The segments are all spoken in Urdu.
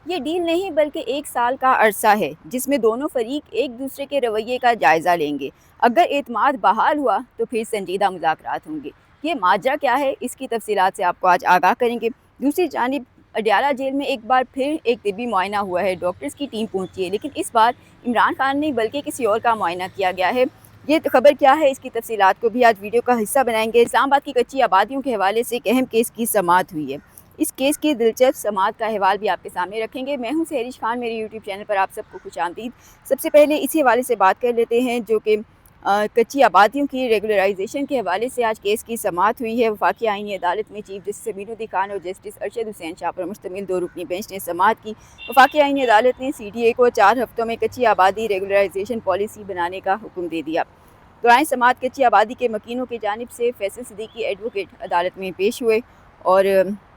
یہ ڈیل نہیں بلکہ ایک سال کا عرصہ ہے جس میں دونوں فریق ایک دوسرے کے رویے کا جائزہ لیں گے۔ اگر اعتماد بحال ہوا تو پھر سنجیدہ مذاکرات ہوں گے۔ یہ ماجرا کیا ہے، اس کی تفصیلات سے آپ کو آج آگاہ کریں گے۔ دوسری جانب اڈیالہ جیل میں ایک بار پھر ایک طبی معائنہ ہوا ہے، ڈاکٹرز کی ٹیم پہنچی ہے، لیکن اس بار عمران خان نہیں بلکہ کسی اور کا معائنہ کیا گیا ہے۔ یہ خبر کیا ہے، اس کی تفصیلات کو بھی آج ویڈیو کا حصہ بنائیں گے۔ اسلام آباد کی کچی آبادیوں کے حوالے سے ایک اہم کیس کی سماعت ہوئی ہے۔ اس کیس کی دلچسپ سماعت کا احوال بھی آپ کے سامنے رکھیں گے۔ میں ہوں سہرش خان، میرے یوٹیوب چینل پر آپ سب کو خوش آمدید۔ سب سے پہلے اسی حوالے سے بات کر لیتے ہیں جو کہ کچی آبادیوں کی ریگولرائزیشن کے حوالے سے آج کیس کی سماعت ہوئی ہے۔ وفاقی آئینی عدالت میں چیف جسٹس امین الدین خان اور جسٹس ارشد حسین شاہ پر مشتمل 2 رکنی بینچ نے سماعت کی۔ وفاقی آئینی عدالت نے CDA کو 4 ہفتوں میں کچی آبادی ریگولرائزیشن پالیسی بنانے کا حکم دے دیا۔ دوران سماعت کچی آبادی کے مکینوں کی جانب سے فیصل صدیقی ایڈوکیٹ عدالت میں پیش ہوئے اور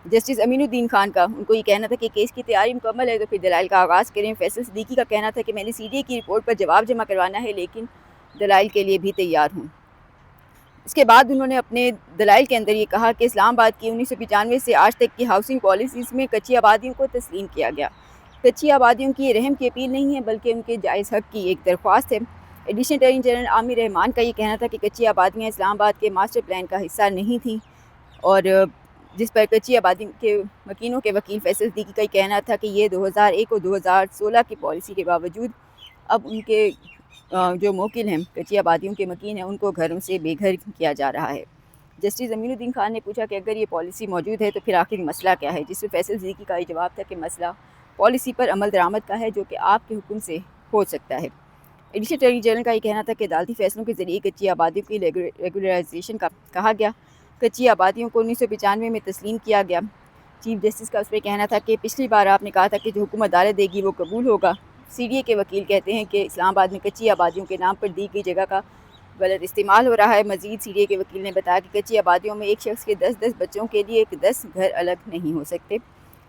جسٹس امین الدین خان کا ان کو یہ کہنا تھا کہ کیس کی تیاری مکمل ہے تو پھر دلائل کا آغاز کریں۔ فیصل صدیقی کا کہنا تھا کہ میں نے CDA کی رپورٹ پر جواب جمع کروانا ہے لیکن دلائل کے لیے بھی تیار ہوں۔ اس کے بعد انہوں نے اپنے دلائل کے اندر یہ کہا کہ اسلام آباد کی 1995 سے آج تک کی ہاؤسنگ پالیسیز میں کچی آبادیوں کو تسلیم کیا گیا۔ کچی آبادیوں کی یہ رحم کی اپیل نہیں ہے بلکہ ان کے جائز حق کی ایک درخواست ہے۔ ایڈیشنل اٹارنی جنرل عامر رحمان کا یہ کہنا تھا کہ کچی آبادیاں اسلام آباد کے ماسٹر پلان کا حصہ نہیں تھیں، اور جس پر کچی آبادی کے مکینوں کے وکیل فیصل صدیقی کا یہ کہنا تھا کہ یہ 2001 اور 2016 کی پالیسی کے باوجود اب ان کے جو موکل ہیں، کچی آبادیوں کے مکین ہیں، ان کو گھروں سے بے گھر کیا جا رہا ہے۔ جسٹس امین الدین خان نے پوچھا کہ اگر یہ پالیسی موجود ہے تو پھر آخر مسئلہ کیا ہے، جس پہ فیصل صدیقی کا یہ جواب تھا کہ مسئلہ پالیسی پر عمل درآمد کا ہے جو کہ آپ کے حکم سے ہو سکتا ہے۔ ایڈیشنل اٹارنی جنرل کا یہ کہنا تھا کہ عدالتی فیصلوں کے ذریعے کچی آبادیوں کی ریگولرائزیشن کا کہا گیا، کچی آبادیوں کو 1995 میں تسلیم کیا گیا۔ چیف جسٹس کا اس پہ کہنا تھا کہ پچھلی بار آپ نے کہا تھا کہ جو حکم عدالت دے گی وہ قبول ہوگا۔ CDA کے وکیل کہتے ہیں کہ اسلام آباد میں کچی آبادیوں کے نام پر دی گئی جگہ کا غلط استعمال ہو رہا ہے۔ مزید CDA کے وکیل نے بتایا کہ کچی آبادیوں میں ایک شخص کے 10 بچوں کے لیے 10 گھر الگ نہیں ہو سکتے۔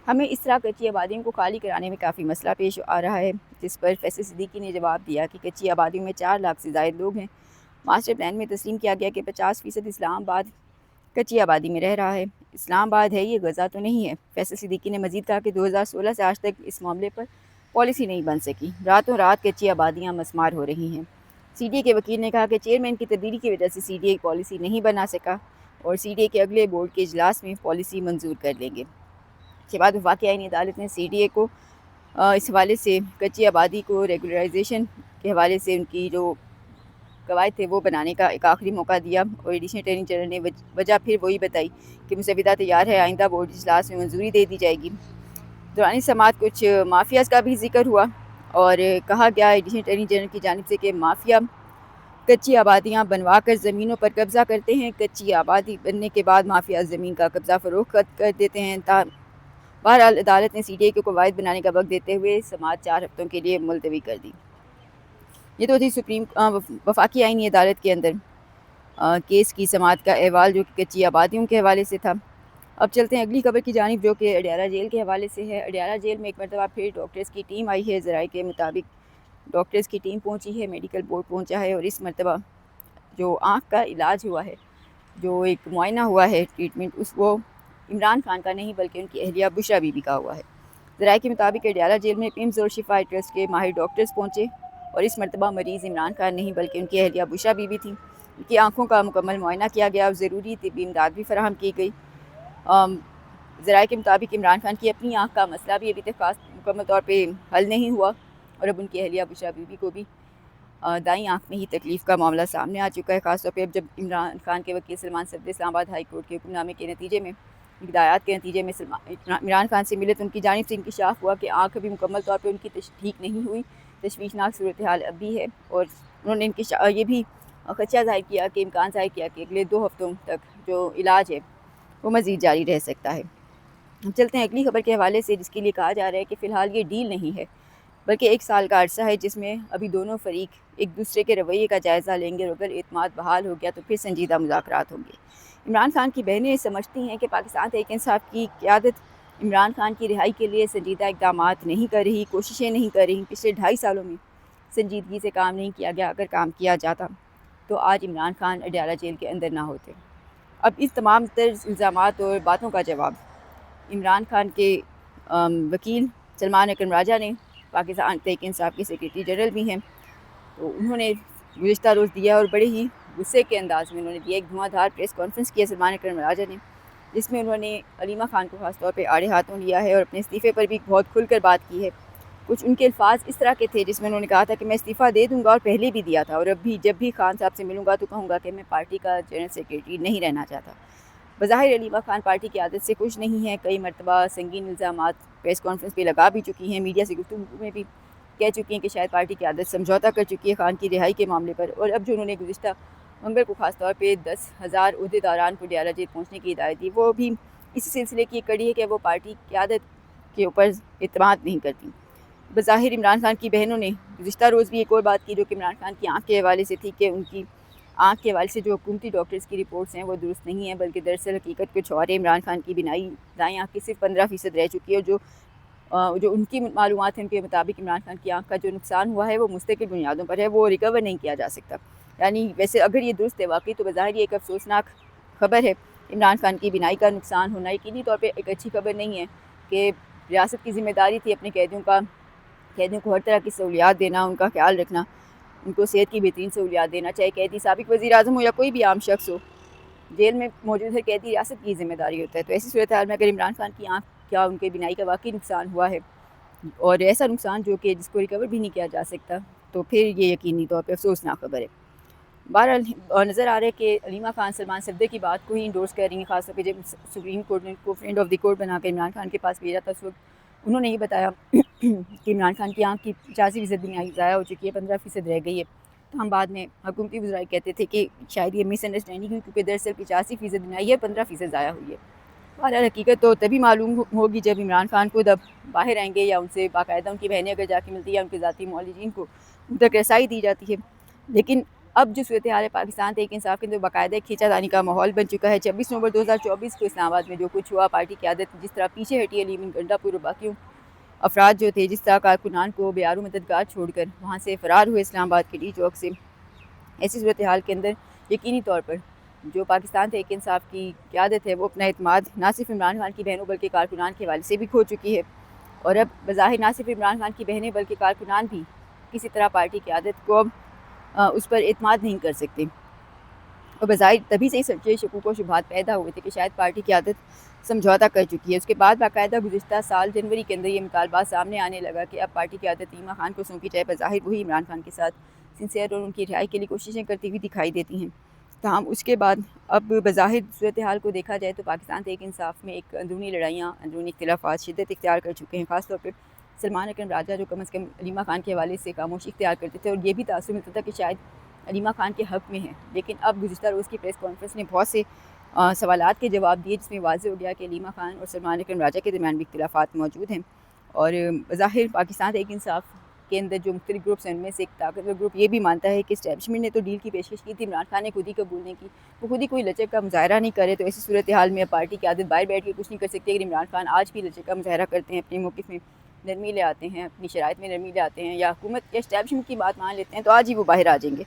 ہمیں اس طرح کچی آبادیوں کو خالی کرانے میں کافی مسئلہ پیش آ رہا ہے، جس پر فیصل صدیقی نے جواب دیا کہ کچی آبادیوں میں 4 لاکھ سے زائد لوگ ہیں۔ ماسٹر پلان میں تسلیم کیا گیا کہ 50% اسلام آباد کچی آبادی میں رہ رہا ہے۔ اسلام آباد ہے، یہ غزہ تو نہیں ہے۔ فیصل صدیقی نے مزید کہا کہ 2016 سے آج تک اس معاملے پر پالیسی نہیں بن سکی، راتوں رات کچی آبادیاں مسمار ہو رہی ہیں۔ CDA کے وکیل نے کہا کہ چیئرمین کی تبدیلی کی وجہ سے CDA پالیسی نہیں بنا سکا اور CDA کے اگلے بورڈ کے اجلاس میں پالیسی منظور کر لیں گے۔ اس کے بعد وفاقی آئینی عدالت نے CDA کو اس حوالے سے کچی آبادی کو ریگولرائزیشن کے حوالے سے ان کی جو قواعد تھے وہ بنانے کا ایک آخری موقع دیا، اور ایڈیشنل اٹارنی جنرل نے وجہ پھر وہی بتائی کہ مسودہ تیار ہے، آئندہ بورڈ اجلاس میں منظوری دے دی جائے گی۔ دوران سماعت کچھ مافیاز کا بھی ذکر ہوا اور کہا گیا ایڈیشنل اٹارنی جنرل کی جانب سے کہ مافیا کچی آبادیاں بنوا کر زمینوں پر قبضہ کرتے ہیں، کچی آبادی بننے کے بعد مافیا زمین کا قبضہ فروخت کر دیتے ہیں۔ بہرحال عدالت نے CDA کو قواعد بنانے کا وقت دیتے ہوئے سماعت 4 ہفتوں کے لیے ملتوی کر دی۔ یہ تو تھی وفاقی آئینی عدالت کے اندر کیس کی سماعت کا احوال جو کہ کچی آبادیوں کے حوالے سے تھا۔ اب چلتے ہیں اگلی خبر کی جانب جو کہ اڈیالہ جیل کے حوالے سے ہے۔ اڈیالہ جیل میں ایک مرتبہ پھر ڈاکٹرز کی ٹیم آئی ہے۔ ذرائع کے مطابق ڈاکٹرز کی ٹیم پہنچی ہے، میڈیکل بورڈ پہنچا ہے، اور اس مرتبہ جو آنکھ کا علاج ہوا ہے، جو ایک معائنہ ہوا ہے، ٹریٹمنٹ، وہ عمران خان کا نہیں بلکہ ان کی اہلیہ بشریٰ بی بی کا ہوا ہے۔ ذرائع کے مطابق اڈیالہ جیل میں پیمز اور شفا ٹرسٹ کے ماہر ڈاکٹرز پہنچے اور اس مرتبہ مریض عمران خان نہیں بلکہ ان کی اہلیہ بشریٰ بی بی تھی۔ ان کی آنکھوں کا مکمل معائنہ کیا گیا اور ضروری طبی امداد بھی فراہم کی گئی۔ ذرائع کے مطابق عمران خان کی اپنی آنکھ کا مسئلہ بھی ابھی تک خاص مکمل طور پہ حل نہیں ہوا، اور اب ان کی اہلیہ بشریٰ بی بی کو بھی دائیں آنکھ میں ہی تکلیف کا معاملہ سامنے آ چکا ہے۔ خاص طور پہ اب جب عمران خان کے وکیل سلمان صفدر اسلام آباد ہائی کورٹ کے حکم نامے کے نتیجے میں، ہدایات کے نتیجے میں عمران خان سے ملے تو ان کی جانب سے انکشاف ہوا کہ آنکھ ابھی مکمل طور پہ ان کی ٹھیک نہیں ہوئی، تشویشناک صورتحال اب بھی ہے، اور انہوں نے یہ بھی خدشہ ظاہر کیا کہ امکان ظاہر کیا کہ اگلے 2 ہفتوں تک جو علاج ہے وہ مزید جاری رہ سکتا ہے۔ ہم چلتے ہیں اگلی خبر کے حوالے سے، جس کے لیے کہا جا رہا ہے کہ فی الحال یہ ڈیل نہیں ہے بلکہ 1 سال کا عرصہ ہے جس میں ابھی دونوں فریق ایک دوسرے کے رویے کا جائزہ لیں گے، اور اگر اعتماد بحال ہو گیا تو پھر سنجیدہ مذاکرات ہوں گے۔ عمران خان کی بہنیں سمجھتی ہیں کہ پاکستان تحریک انصاف کی قیادت عمران خان کی رہائی کے لیے سنجیدہ اقدامات نہیں کر رہی، کوششیں نہیں کر رہی۔ پچھلے 2.5 سالوں میں سنجیدگی سے کام نہیں کیا گیا، اگر کام کیا جاتا تو آج عمران خان اڈیالہ جیل کے اندر نہ ہوتے۔ اب اس تمام الزامات اور باتوں کا جواب عمران خان کے وکیل سلمان اکرم راجہ نے پاکستان تحریک انصاف کے سیکریٹری جنرل بھی ہیں، تو انہوں نے گزشتہ روز دیا اور بڑے ہی غصے کے انداز میں انہوں نے دیا ایک دھواں دھار پریس کانفرنس کیا سلمان اکرم راجہ نے، جس میں انہوں نے علیمہ خان کو خاص طور پہ آڑے ہاتھوں لیا ہے اور اپنے استعفے پر بھی بہت کھل کر بات کی ہے۔ کچھ ان کے الفاظ اس طرح کے تھے جس میں انہوں نے کہا تھا کہ میں استعفیٰ دے دوں گا اور پہلے بھی دیا تھا، اور اب بھی جب بھی خان صاحب سے ملوں گا تو کہوں گا کہ میں پارٹی کا جنرل سیکریٹری نہیں رہنا چاہتا۔ بظاہر علیمہ خان پارٹی کی عادت سے خوش نہیں ہیں، کئی مرتبہ سنگین الزامات پریس کانفرنس پہ لگا بھی چکی ہیں، میڈیا سے گفتگو میں بھی کہہ چکی ہیں کہ شاید پارٹی کی عادت سمجھوتہ کر چکی ہے خان کی رہائی کے معاملے پر، اور اب جو انہوں نے گزشتہ منگل کو خاص طور پہ 10,000 عہدیداران کو ڈیالہ جیل پہنچنے کی ہدایت دی، وہ بھی اسی سلسلے کی ایک کڑی ہے کہ وہ پارٹی قیادت کے اوپر اعتماد نہیں کرتی۔ بظاہر عمران خان کی بہنوں نے گزشتہ روز بھی ایک اور بات کی جو کہ عمران خان کی آنکھ کے حوالے سے تھی کہ ان کی آنکھ کے حوالے سے جو حکومتی ڈاکٹرز کی رپورٹس ہیں وہ درست نہیں ہیں، بلکہ دراصل حقیقت کچھ اور ہے۔ عمران خان کی بینائی دائیں آنکھ کی صرف 15% رہ چکی ہے، اور جو ان کی معلومات ہیں ان کے مطابق عمران خان کی آنکھ کا جو نقصان ہوا ہے وہ مستقل بنیادوں پر ہے، وہ ریکور نہیں کیا جا سکتا۔ یعنی ویسے اگر یہ درست ہے واقعی تو بظاہر یہ ایک افسوسناک خبر ہے۔ عمران خان کی بینائی کا نقصان ہونا یقینی طور پہ ایک اچھی خبر نہیں ہے کہ ریاست کی ذمہ داری تھی اپنے قیدیوں کو ہر طرح کی سہولیات دینا، ان کا خیال رکھنا، ان کو صحت کی بہترین سہولیات دینا، چاہے قیدی سابق وزیر اعظم ہو یا کوئی بھی عام شخص ہو، جیل میں موجود ہر قیدی ریاست کی ذمہ داری ہوتا ہے۔ تو ایسی صورتحال میں اگر عمران خان کی آنکھ کیا ان کے بینائی کا واقعی نقصان ہوا ہے اور ایسا نقصان جو کہ جس کو ریکور بھی نہیں کیا جا سکتا، تو پھر یہ یقینی طور پہ افسوسناک خبر ہے۔ بہرحال نظر آ رہا ہے کہ علیمہ خان سلمان صفدر کی بات کو ہی انڈورس کر رہی ہیں، خاص طور پہ جب سپریم کورٹ نے ان کو فرینڈ آف دی کورٹ بنا کر عمران خان کے پاس بھیجا تھا، اس وقت انہوں نے یہ بتایا کہ عمران خان کی آنکھ کی 85% بینائی ضائع ہو چکی ہے، 15% رہ گئی ہے۔ تو ہم بعد میں حکومتی وزراء کہتے تھے کہ شاید یہ مس انڈرسٹینڈنگ ہوئی کیونکہ دراصل 85% بینائی ہے، 15% ضائع ہوئی ہے۔ بہرحال حقیقت تو تبھی معلوم ہوگی جب عمران خان خود اب باہر آئیں گے یا ان سے باقاعدہ ان کی بہنیں اگر جا کے ملتی ہیں یا ان کے ذاتی معالجین کو ان تک رسائی دی جاتی ہے۔ لیکن اب جو صورتحال ہے پاکستان تحریک انصاف کے اندر باقاعدہ کھینچا تانی کا ماحول بن چکا ہے۔ 26 نومبر 2024 کو اسلام آباد میں جو کچھ ہوا، پارٹی کی عادت جس طرح پیچھے ہٹی ہے، لیمن گنڈا پور اور باقیوں افراد جو تھے، جس طرح کارکنان کو بیارو مددگار چھوڑ کر وہاں سے فرار ہوئے اسلام آباد کے ڈی چوک سے، ایسی صورتحال کے اندر یقینی طور پر جو پاکستان تحریک انصاف کی قیادت ہے وہ اپنا اعتماد نہ صرف عمران خان کی بہنوں بلکہ کارکنان کے حوالے سے بھی کھو چکی ہے، اور اب بظاہر نہ صرف عمران خان کی بہنیں بلکہ کارکنان بھی کسی طرح پارٹی کی قیادت کو اب اس پر اعتماد نہیں کر سکتے، اور بظاہر تبھی سے سچے شکوک و شبہات پیدا ہوئے تھے کہ شاید پارٹی کی عادت سمجھوتہ کر چکی ہے۔ اس کے بعد باقاعدہ گزشتہ سال جنوری کے اندر یہ مطالبہ سامنے آنے لگا کہ اب پارٹی کی عادت علیمہ خان کو سونپی جائے، بظاہر وہی عمران خان کے ساتھ سنسیئر اور ان کی رہائی کے لیے کوششیں کرتی ہوئی دکھائی دیتی ہیں۔ تاہم اس کے بعد اب بظاہر صورتحال کو دیکھا جائے تو پاکستان تحریک انصاف میں ایک اندرونی لڑائیاں، اندرونی اختلافات شدت اختیار کر چکے ہیں، خاص طور پہ سلمان اکرم راجہ جو کم از کم علیمہ خان کے حوالے سے خاموشی اختیار کرتے تھے اور یہ بھی تاثر ملتا تھا کہ شاید علیمہ خان کے حق میں ہیں، لیکن اب گزشتہ روز کی پریس کانفرنس نے بہت سے سوالات کے جواب دیے، جس میں واضح ہو گیا کہ علیمہ خان اور سلمان اکرم راجہ کے درمیان بھی اختلافات موجود ہیں، اور بظاہر پاکستان تحریک انصاف کے اندر جو مختلف گروپس ہیں ان میں سے ایک طاقتور گروپ یہ بھی مانتا ہے کہ اسٹیبلشمنٹ نے تو ڈیل کی پیشکش کی تھی، عمران خان نے خود ہی قبول نہیں کی، وہ خود ہی کوئی لچک کا مظاہرہ نہیں کرے، تو ایسی صورتحال میں پارٹی کی عادت باہر بیٹھ کے کچھ نہیں کر سکتی۔ اگر عمران خان آج بھی لچک کا مظاہرہ کرتے ہیں، اپنے موقف میں نرمی لے آتے ہیں، اپنی شرائط میں نرمی لے آتے ہیں، یا حکومت یا اسٹیبلشمنٹ کی بات مان لیتے ہیں، تو آج ہی وہ باہر آ جائیں گے۔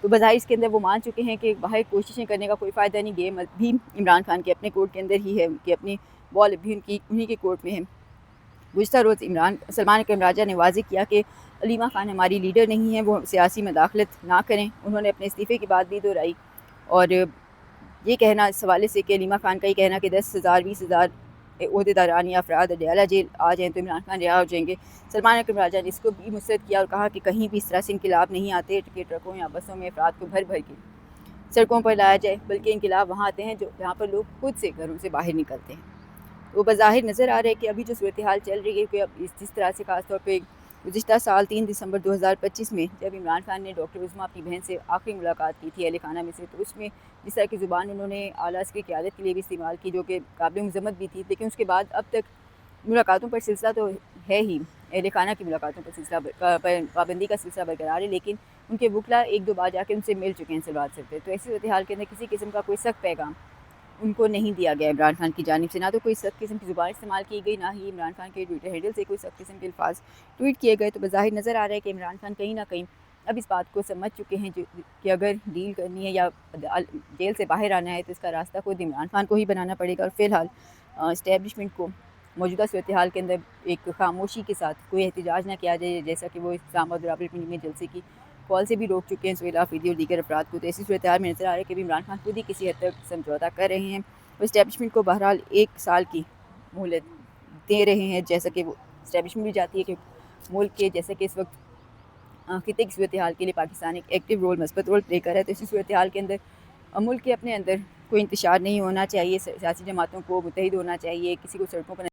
تو بظاہر اس کے اندر وہ مان چکے ہیں کہ باہر کوششیں کرنے کا کوئی فائدہ نہیں، گیم بھی عمران خان کے اپنے کورٹ کے اندر ہی ہے، کہ اپنی بال بھی انہی کے کورٹ میں ہے۔ گزشتہ روز سلمان اکرم راجہ نے واضح کیا کہ علیمہ خان ہماری لیڈر نہیں ہیں، وہ سیاسی مداخلت نہ کریں۔ انہوں نے اپنے استعفے کی بات بھی دہرائی، اور یہ کہنا اس حوالے سے کہ علیمہ خان کا یہ کہنا کہ 10,000 20,000 عہدیداران یا افراد ڈیالہ جیل آ جائیں تو عمران خان رہا ہو جائیں گے، سلمان اکرم راجہ نے اس کو بھی مسترد کیا اور کہا کہ کہیں بھی اس طرح سے انقلاب نہیں آتے کہ ٹرکوں یا بسوں میں افراد کو بھر بھر کے سڑکوں پر لایا جائے، بلکہ انقلاب وہاں آتے ہیں جہاں پر لوگ خود سے گھروں سے باہر نکلتے ہیں۔ وہ بظاہر نظر آ رہا ہے کہ ابھی جو صورتحال چل رہی ہے کہ اب جس طرح سے خاص طور پہ گزشتہ سال 3 دسمبر 2025 میں جب عمران خان نے ڈاکٹر عظمیٰ اپنی بہن سے آخری ملاقات کی تھی اہل خانہ میں سے، تو اس میں جس طرح کی زبان انہوں نے اعلیٰ عسکری قیادت کے لیے بھی استعمال کی جو کہ قابل مذمت بھی تھی، لیکن اس کے بعد اب تک ملاقاتوں پر سلسلہ تو ہے ہی، اہل خانہ کی ملاقاتوں پر سلسلہ پابندی کا سلسلہ برقرار ہے، لیکن ان کے وکلا ایک دو بار جا کے ان سے مل چکے ہیں سلوات سے، تو ایسی صورتحال کے اندر کسی قسم کا کوئی سخت پیغام ان کو نہیں دیا گیا عمران خان کی جانب سے، نہ تو کوئی سخت قسم کی زبان استعمال کی گئی، نہ ہی عمران خان کے ٹویٹر ہینڈل سے کوئی سخت قسم کے الفاظ ٹویٹ کیے گئے۔ تو بظاہر نظر آ رہا ہے کہ عمران خان کہیں نہ کہیں اب اس بات کو سمجھ چکے ہیں کہ اگر ڈیل کرنی ہے یا جیل سے باہر آنا ہے تو اس کا راستہ خود عمران خان کو ہی بنانا پڑے گا، اور فی الحال اسٹیبلشمنٹ کو موجودہ صورتحال کے اندر ایک خاموشی کے ساتھ کوئی احتجاج نہ کیا جائے، جیسا کہ وہ اسلام آباد راولپنڈی میں جلسے کی کال سے بھی روک چکے ہیں سہیل آفریدی اور دیگر افراد کو۔ تو ایسی صورتحال میں نظر آ رہا ہے کہ عمران خان خود ہی کسی حد تک سمجھوتہ کر رہے ہیں، وہ اسٹیبلشمنٹ کو بہرحال 1 سال کی مہلت دے رہے ہیں، جیسا کہ وہ اسٹیبلشمنٹ بھی چاہتی ہے کہ ملک کے جیسے کہ اس وقت خطے کی صورتحال کے لیے پاکستان ایک ایکٹیو رول، مثبت رول پلے کر رہا ہے، تو اسی صورتحال کے اندر ملک کے اپنے اندر کوئی انتشار نہیں ہونا چاہیے، سیاسی جماعتوں کو متحد ہونا چاہیے، کسی کو سڑکوں پر